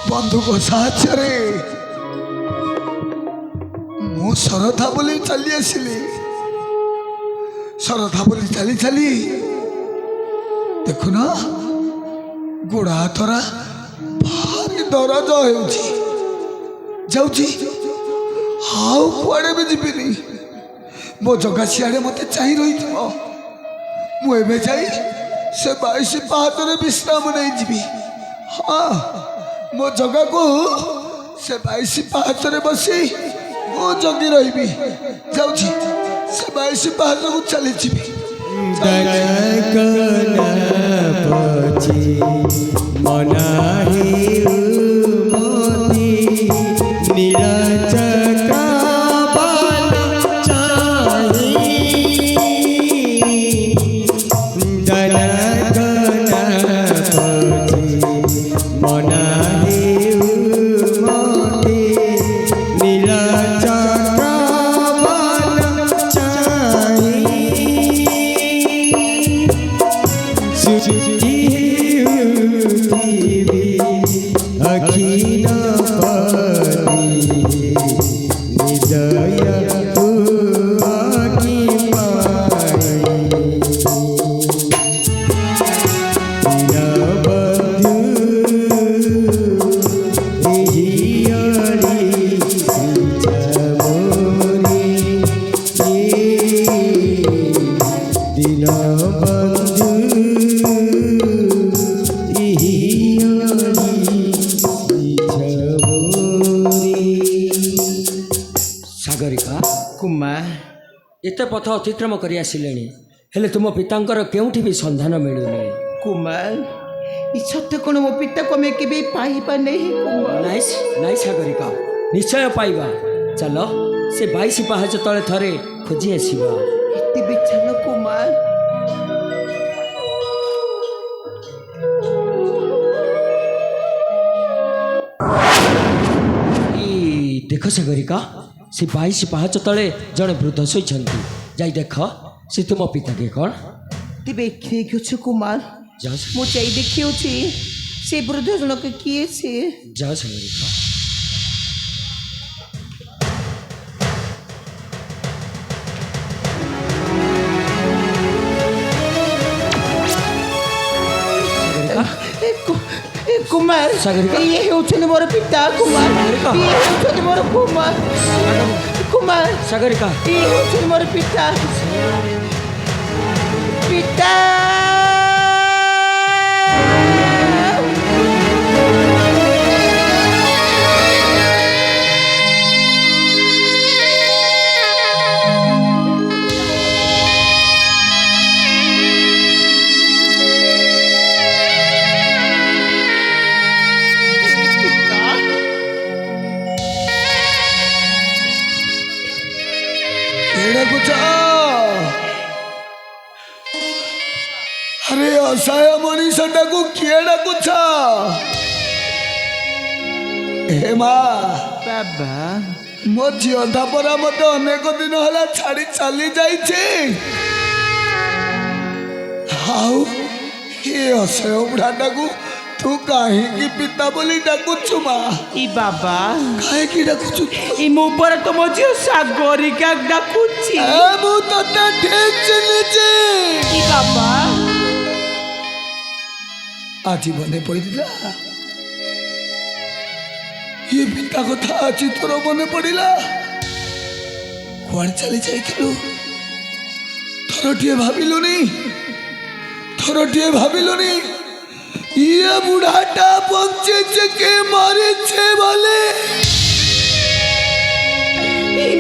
बंधुक साहाय्य मु सरधा बोली चली आसिली सरधा बोली चली चली देखुन गोड़ हाथरा भारी दरज होउची हाउ कुआड़े भी जीविनी मो जगह सियाड़े मत चाह रही मुझे जाई से 22 पाहाचरे विश्राम नहीं जीवी। हाँ मो जगह को से 22 पाहाचरे बसी मो जगी रही जाऊँगी से 22 पाहाच को चली जीवी। एत पथ अतिक्रम कर आसिले हेले तुम पितांकर केउठी भी संधान मिलुनी। कुमार सत्य कौन मो पिता को मैं केबे पाइबा नहीं। नाइस नाइस सागरिका निश्चय पाइबा चलो से 22 पाहाच तले थरे खोजी आसीबा। एते बेचलो कुमार देख सागरिका से 22 पाहाच तले जड़े वृद्ध शोइछंती जाई देख से तुम पिता के कौन तेबे देखियो कुमार मो जाई देखियो से वृद्ध जन के किए से जा सागरिका। कुमार ये होछन मोर पिता कुमार ये होछन मोर कुमार सागरिका ये होछन मोर पिता पिता अरे असहाय मनीषटा को किए डाकुछ हे माँ बाबा मो झीधा परा मत अनेक दिन है छाड़ी चली जाइए हाउ ये असहाय बुढ़ाटा को तू कहीं पिता बोली डाकुछु माँ ई बाबा कहीं डाकुछु ई मो पर तो मो झियो सागरिका डाकुछि मु तते ठीक चिन्हिछि ई बाबा आज मने पड़ा ये पिता कथा आज तोर मन पड़ा कुआड़े चली जाइलु थरटिए भाविलुनी ये बुढ़ाटा बंचे के मारे छे वाले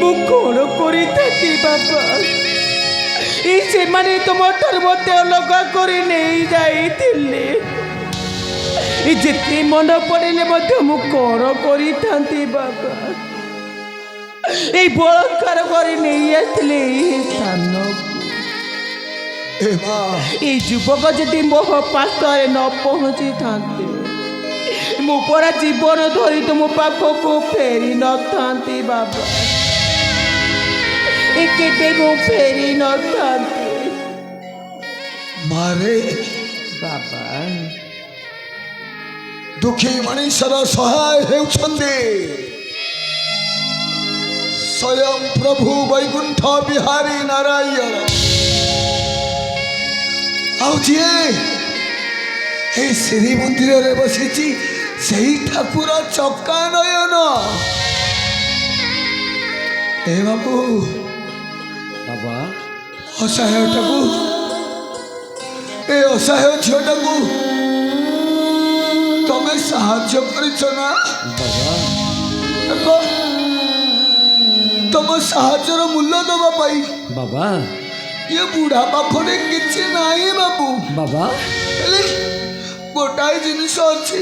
ମୁଁ କ'ଣ କରିଥାନ୍ତି ବାପା? ଏଇ ସେମାନେ ତୁମଠାରୁ ମୋତେ ଅଲଗା କରି ନେଇ ଯାଇଥିଲେ। ଯେତେ ମନ ପଡ଼ିଲେ ମଧ୍ୟ ମୁଁ କ'ଣ କରିଥାନ୍ତି ବାପା? ଏଇ ବଳାତ୍କାର କରି ନେଇ ଆସିଥିଲେ ଏଇ ସ୍ଥାନକୁ। ଏ ମା এই যুবক যদি মোহ পাশে ন পৌঁছিথান্তে ମୁଁ ପରା ଜୀବନ ଧରି ତୁମ ପାଖକୁ ଫେରି ନଥାନ୍ତି ବାବା। କେବେ ମୁଁ ଫେରି ନଥାନ୍ତି ମାରେ ବାବା। ଦୁଃଖୀ ମଣିଷର ସହାୟ ହେଉଛନ୍ତି ସ୍ୱୟଂ ପ୍ରଭୁ ବୈକୁଣ୍ଠ ବିହାରୀ ନାରାୟଣ। ଆଉ ଯିଏ এই ଶ୍ରୀମନ୍ଦିରରେ ବସିଛି ସେଇ ଠାକୁର ଚକା ନୟନ। ଏ ବାବୁ ବାବା ଅସହାୟଟାକୁ ଏ ଅସହାୟ ଝିଅଟାକୁ ତମେ ସାହାଯ୍ୟ କରିଛ ନା? ବାବା ତମ ସାହାଯ୍ୟର ମୂଲ୍ୟ ଦେବା ପାଇଁ ବାବା ଇଏ ବୁଢ଼ା ପାଖରେ କିଛି ନାହିଁ ବାବୁ। ବାବା ହେଲେ ଗୋଟାଏ ଜିନିଷ ଅଛି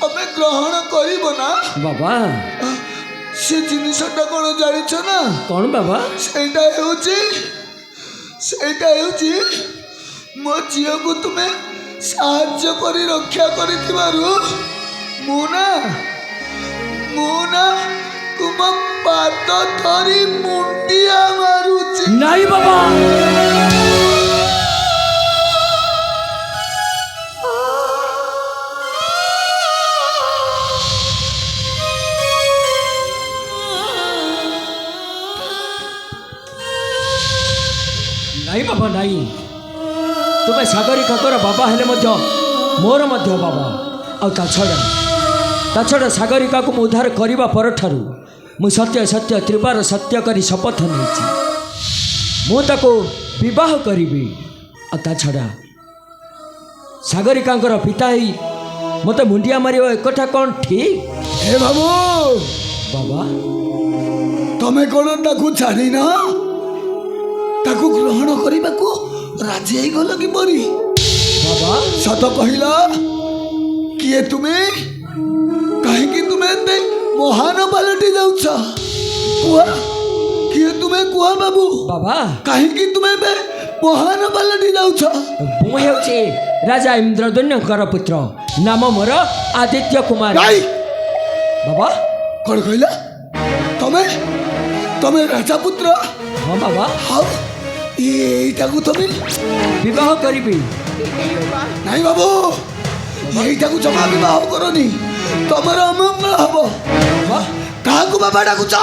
ତମେ ଗ୍ରହଣ କରିବ ନା? ବାବା ସେ ଜିନିଷଟା କ'ଣ ଜାଣିଛ ନା? କ'ଣ ବାବା? ସେଇଟା ହେଉଛି ମୋ ଝିଅକୁ ତୁମେ ସାହାଯ୍ୟ କରି ରକ୍ଷା କରିଥିବାରୁ ମୁଁ ନା ତୁମ ପାଦ ଧରି ମୁଣ୍ଡିଆ ମାରୁଛି। ନାଇଁ ବାବା ନାଇଁ ବାବା ନାଇଁ। ତୁମେ ସାଗରିକାଙ୍କର ବାବା ହେଲେ ମଧ୍ୟ ମୋର ମଧ୍ୟ ବାବା। ଆଉ ତା ଛଡ଼ା ସାଗରିକାକୁ ମୁଁ ଉଦ୍ଧାର କରିବା ପରଠାରୁ ମୁଁ ସତ୍ୟ ସତ୍ୟ ତ୍ରିବାର ସତ୍ୟ କରି ଶପଥ ନେଇଛି ମୁଁ ତାକୁ ବିବାହ କରିବି। ଆଉ ତା ଛଡ଼ା ସାଗରିକାଙ୍କର ପିତା ହେଇ ମୋତେ ମୁଣ୍ଡିଆ ମାରିବ ଏକଥା କ'ଣ ଠିକ୍? ହେ ବାବୁ ବାବା ତମେ କ'ଣ ତାକୁ ଜାଣିନ? ତାକୁ ଗ୍ରହଣ କରିବାକୁ ରାଜି ହେଇଗଲ କିପରି? ବାବା ସତ କହିଲ କିଏ ତୁମେ? କାହିଁକି ତୁମେ ଏତେ ମହାନ ପାଲଟି ଯାଉଛ? କୁହ କିଏ ତୁମେ କୁହ ବାବୁ? ବାବା କାହିଁକି ତୁମେ ଏବେ ମହାନ ପାଲଟି ଯାଉଛ? ମୁଁ ହେଉଛି ରାଜା ଇନ୍ଦ୍ରଦନ୍ୟଙ୍କର ପୁତ୍ର। ନାମ ମୋର ଆଦିତ୍ୟ କୁମାର। ନାଇଁ ବାବା କ'ଣ କହିଲ? ତମେ ରାଜାପୁତ୍ର? ହଁ ବାବା ଆଉ ଏଇଟାକୁ ତମେ ବିବାହ କରିବି। ନାଇଁ ବାବୁ ଏଇଟାକୁ ଜମା ବିବାହ କରନି। ତମର ଅମଙ୍ଗଳ ହବ। ବାବା କାହାକୁ ବାବା ଡାକୁଛ?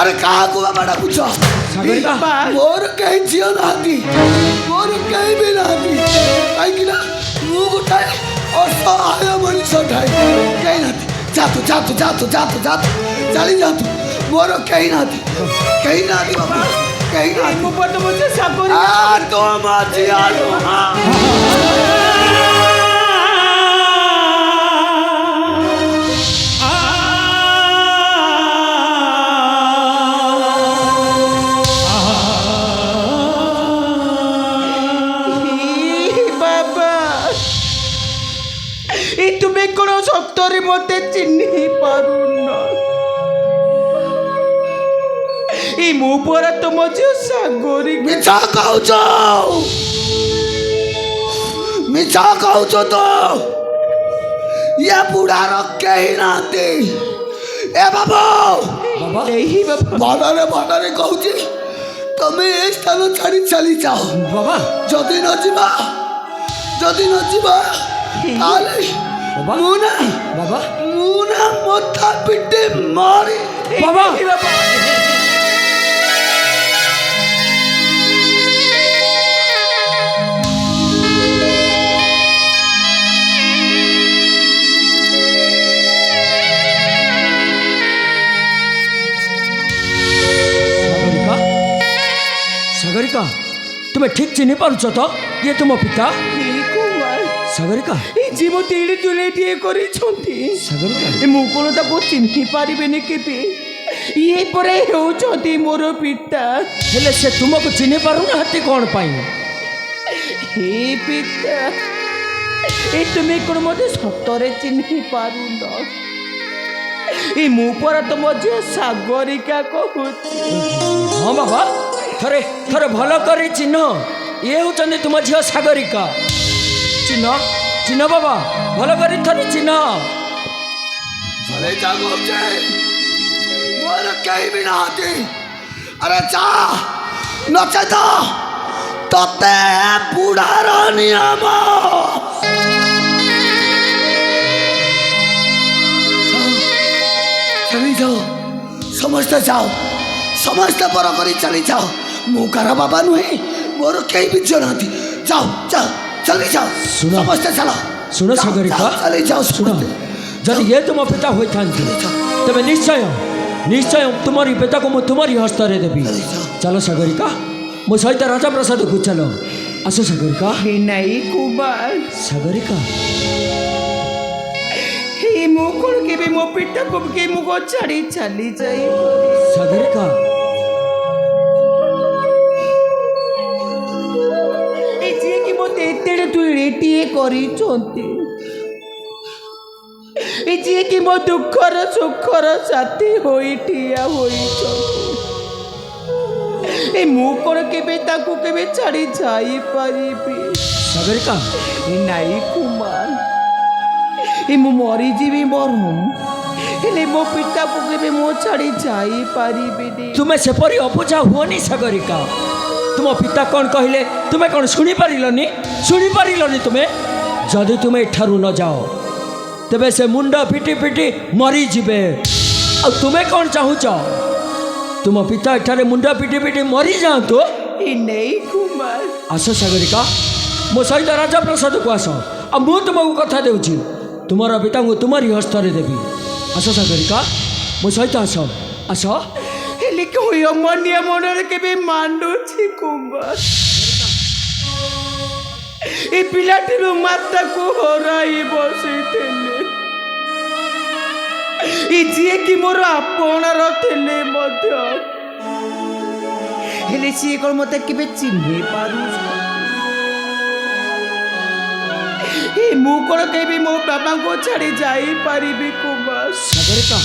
ଆରେ କାହାକୁ ବାବା ଡାକୁଛ? ସାଗରିକା ମୋର କେହି ଝିଅ ନାହାନ୍ତି, ମୋର କେହି ବି ନାହାନ୍ତି। କାହିଁକି ନା ମୁଁ ଗୋଟାଏ ଅସହାୟ ମଣିଷ ଥାଏ। କେହି ନାହାନ୍ତି। ଯାଆନ୍ତୁ ଚାଲି ଯାଆନ୍ତୁ। ମୋର କେହି ନାହାନ୍ତି ବାବା, କେହି ନାହାନ୍ତି। ମୁଁ ପଦ ମୋତେ ସାଗରିକା তুমি কোন সত্যরে মতে চিহ্নি পারুন। এই মু পরা তোম ঝিও সাগরিকা। ମିଛ କହୁଛ ତ? ଇଏ ବୁଢ଼ାର କେହି ନାହାନ୍ତି। ଏ ବାବୁ ବାବା ଏହି ବାବା ଭଲରେ କହୁଛି ତମେ ଏ ସ୍ଥାନ ଛାଡ଼ି ଚାଲିଯାଅ। ବାବା ଯଦି ନ ଯିବା ତାହେଲେ ବାବା ମୁଁ ନା ବାବା ମଥା ପିଟି ମରି ବାବା ସାଗରିକା ତୁମେ ଠିକ୍ ଚିହ୍ନି ପାରୁଛ ତ? ଇଏ ତୁମ ପିତା ସାଗରିକା। ଯେ ମୋତେ ଏଇଠି ଚୁଲେଇଟିଏ କରିଛନ୍ତି। ସାଗରିକା ମୁଁ କ'ଣ ତାକୁ ଚିହ୍ନି ପାରିବିନି କେବେ? ଇଏ ପରେ ହେଉଛନ୍ତି ମୋର ପିତା। ହେଲେ ସେ ତୁମକୁ ଚିହ୍ନି ପାରୁନାହାନ୍ତି କ'ଣ ପାଇଁ? ହେ ପିତା, ଏ ତୁମେ କ'ଣ ମୋତେ ସତରେ ଚିହ୍ନି ପାରୁନ? ଏ ମୁଁ ପରା ତମ ଝିଅ ସାଗରିକା କହୁଛି। ହଁ ବାବା, ଥରେ ଥରେ ଭଲ କରି ଚିହ୍ନ। ଇଏ ହେଉଛନ୍ତି ତୁମ ଝିଅ ସାଗରିକା। ଚିହ୍ନ ଚିହ୍ନ ବାବା, ଭଲ କରି ଥରେ ଚିହ୍ନ। अरे जागो जाए मोर कहीं भी ना आती। अरे जा नचे तो तते बुढ़ार नियम। चली जाओ समझते जाओ, समझते पर करी चली जाओ। मुकार बाबा नुहे मोर कहीं भी जनाती। जाओ जाओ चली जाओ, सुनो। समझते चलो। सुनो जाओ, सागरिका, जाओ, चली जाओ सुनो। ଯଦି ଇଏ ତୁମ ପିତା ହୋଇଥାନ୍ତି ତେବେ ନିଶ୍ଚୟ ନିଶ୍ଚୟ ତୁମରି ପିତାକୁ ମୁଁ ତୁମରି ହସ୍ତରେ ଦେବି। ଚାଲ ସାଗରିକା, ମୋ ସହିତ ରାଜପ୍ରସାଦକୁ ଚାଲ। ଆସ ସାଗରିକା। ହେ ନାଇଁ କୁମାର, ସାଗରିକା, ହେ ମୁଁ କ'ଣ କେବେ ମୋ ପିତାକୁ କି ମୁଗ ଛାଡ଼ି ଚାଲି ଯାଇ? ସାଗରିକା, ଏ ଯିଏକି ମୋତେ ଏତେ ତୁଳିଟିଏ କରିଛନ୍ତି, ଏ ଯିଏକି ମୋ ଦୁଃଖର ସୁଖର ସାଥୀ ହୋଇ ଠିଆ ହୋଇଛନ୍ତି, ଏ ମୁଁ କ'ଣ କେବେ ତାକୁ କେବେ ଛାଡ଼ି ଯାଇପାରିବି? ସାଗରିକା, ଏ ନାଇଁ କୁମାର, ଏ ମୁଁ ମରିଯିବି ବରଂ, ହେଲେ ମୋ ପିତାକୁ କେବେ ମୁଁ ଛାଡ଼ି ଯାଇପାରିବିନି। ତୁମେ ସେପରି ଅବୁଝା ହୁଅନି ସାଗରିକା। ତୁମ ପିତା କ'ଣ କହିଲେ ତୁମେ କ'ଣ ଶୁଣିପାରିଲନି? ଶୁଣିପାରିଲନି ତୁମେ? ଯଦି ତୁମେ ଏଠାରୁ ନ ଯାଅ ତେବେ ସେ ମୁଣ୍ଡ ପିଟି ପିଟି ମରିଯିବେ। ଆଉ ତୁମେ କ'ଣ ଚାହୁଁଛ? ତୁମ ପିତା ଏଠାରେ ମୁଣ୍ଡ ପିଟି ପିଟି ମରିଯାଆନ୍ତୁ? ଏ ନେଇ କୁମାର, ଆସ ସାଗରିକା, ମୋ ସହିତ ରାଜପ୍ରସାଦକୁ ଆସ। ଆଉ ମୁଁ ତୁମକୁ କଥା ଦେଉଛି, ତୁମର ପିତାଙ୍କୁ ତୁମରି ହସ୍ତରେ ଦେବି। ଆସ ସାଗରିକା, ମୋ ସହିତ ଆସ। ଆସ। ହେଲେ କହି ଅମାନ୍ୟ ମନରେ କେବେ ମାନୁଛି କୁମାର? ଏ ପିଲାଟିରୁ ମାତାକୁ ହରାଇ ବସିଥିଲେ, ଏ ଯିଏକି ମୋର ଆପଣାର ଥିଲେ ମଧ୍ୟ, ହେଲେ ସିଏ କ'ଣ ମୋତେ କେବେ ଚିହ୍ନି ପାରୁଛି? ଏ ମୁଁ କ'ଣ କେବେ ମୋ ବାବାଙ୍କୁ ଛାଡ଼ି ଯାଇପାରିବି କୁମାର? ସାଗରିକା,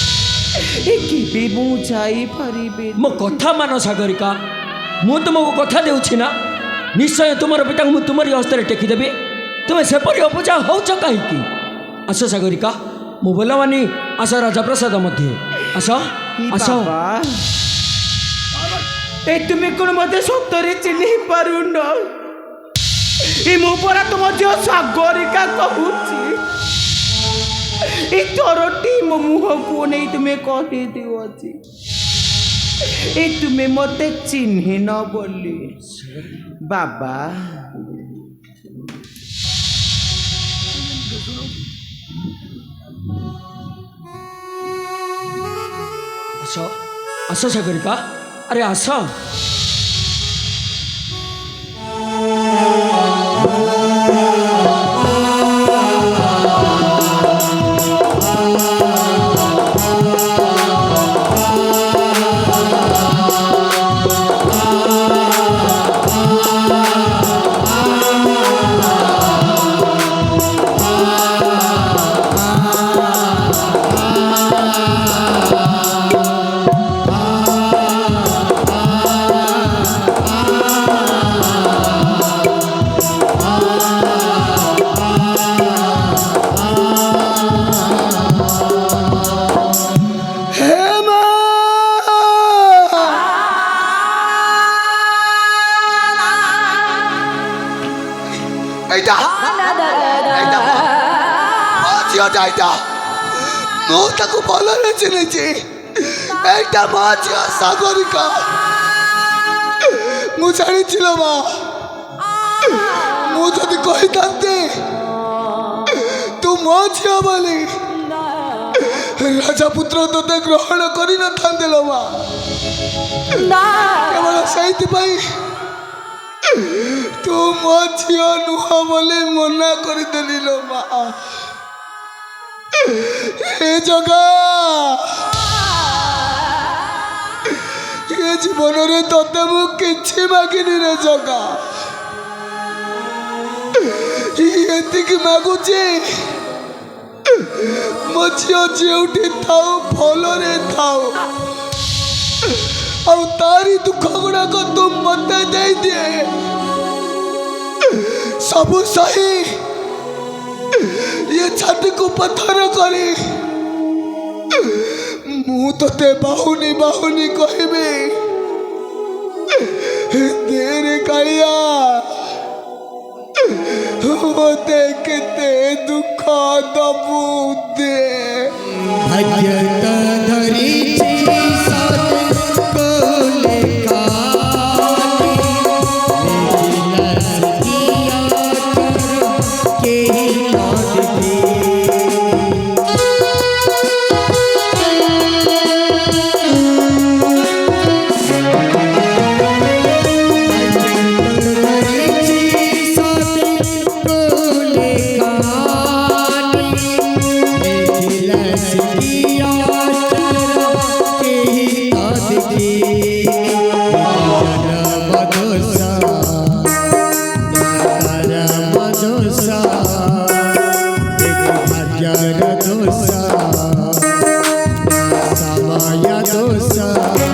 ଏ କେବେ ମୁଁ ଯାଇପାରିବି? ମୋ କଥା ମାନ ସାଗରିକା, ମୁଁ ତୁମକୁ କଥା ଦେଉଛି ନା, ନିଶ୍ଚୟ ତୁମର ପିତାଙ୍କୁ ମୁଁ ତୁମରି ହସ୍ତରେ ଟେକିଦେବି। ତୁମେ ସେପରି ଅବୁଝା ହେଉଛ କାହିଁକି? ଆସ ସାଗରିକା, ମୁଁ ବୋଲବାନି। ଆସ ରାଜପ୍ରସାଦ ମଧ୍ୟ। ଆସ ଆସ। ଏ ତୁମେ କ'ଣ ମୋତେ ସତରେ ଚିହ୍ନି ପାରୁନ? ଏ ମୁଁ ପରା ତୁମ ଝିଅ ସାଗରିକା କହୁଛି। ଏ ଥରଟି ମୋ ମୁହଁକୁ ନେଇ ତୁମେ କହିଦିଅଛି, ଏ ତୁମେ ମୋତେ ଚିହ୍ନିନ ବୋଲି। ବାବା, ଆସ ଆସ ସାଗରିକା, ଆରେ ଆସ। ମୁଁ ତାକୁ ଭଲରେ ଚିହ୍ନିଛି। ଏଇଟା ମା ଝିଅ ସାଗରିକା। ମୁଁ ଜାଣିছিল ମା, ମୁଁ ଯଦି କହିଥାନ୍ତି ତୁ ମୋ ଝିଅ ବୋଲି, ରାଜପୁତ୍ର ତୋତେ ଗ୍ରହଣ କରିନଥାନ୍ତେ ଲୋ ମା। କେବଳ ସେଇଥିପାଇଁ ତୁ ମୋ ଝିଅ ନୁହଁ ବୋଲି ମନା କରିଦେଲି ଲୋ ମା। ହେ ଜଗା, ଜୀବନରେ ତତେ ମୁଁ କିଛି ମାଗିନି ରେ ଜଗା। ଏତିକି ମାଗୁଛି ମୋ ଝିଅ ଯେଉଁଠି ଥାଉ ଭଲରେ ଥାଉ, ଆଉ ତାରି ଦୁଃଖ ଗୁଡ଼ାକ ତୁ ମତେ ଦେଇଦିଏ। ସବୁ ସହି ଇଏ ଛାତିକୁ ପଥର କରି ମୁଁ ତତେ ବାହୁନି ବାହୁନି କହିବି, ଦେରେ କାଳିଆ ମତେ କେତେ ଦୁଃଖ ଦବୁ ଦେ। भजत धरिछि सात कोले काली, लेकिन सिया के लाड दे। Samaya dosa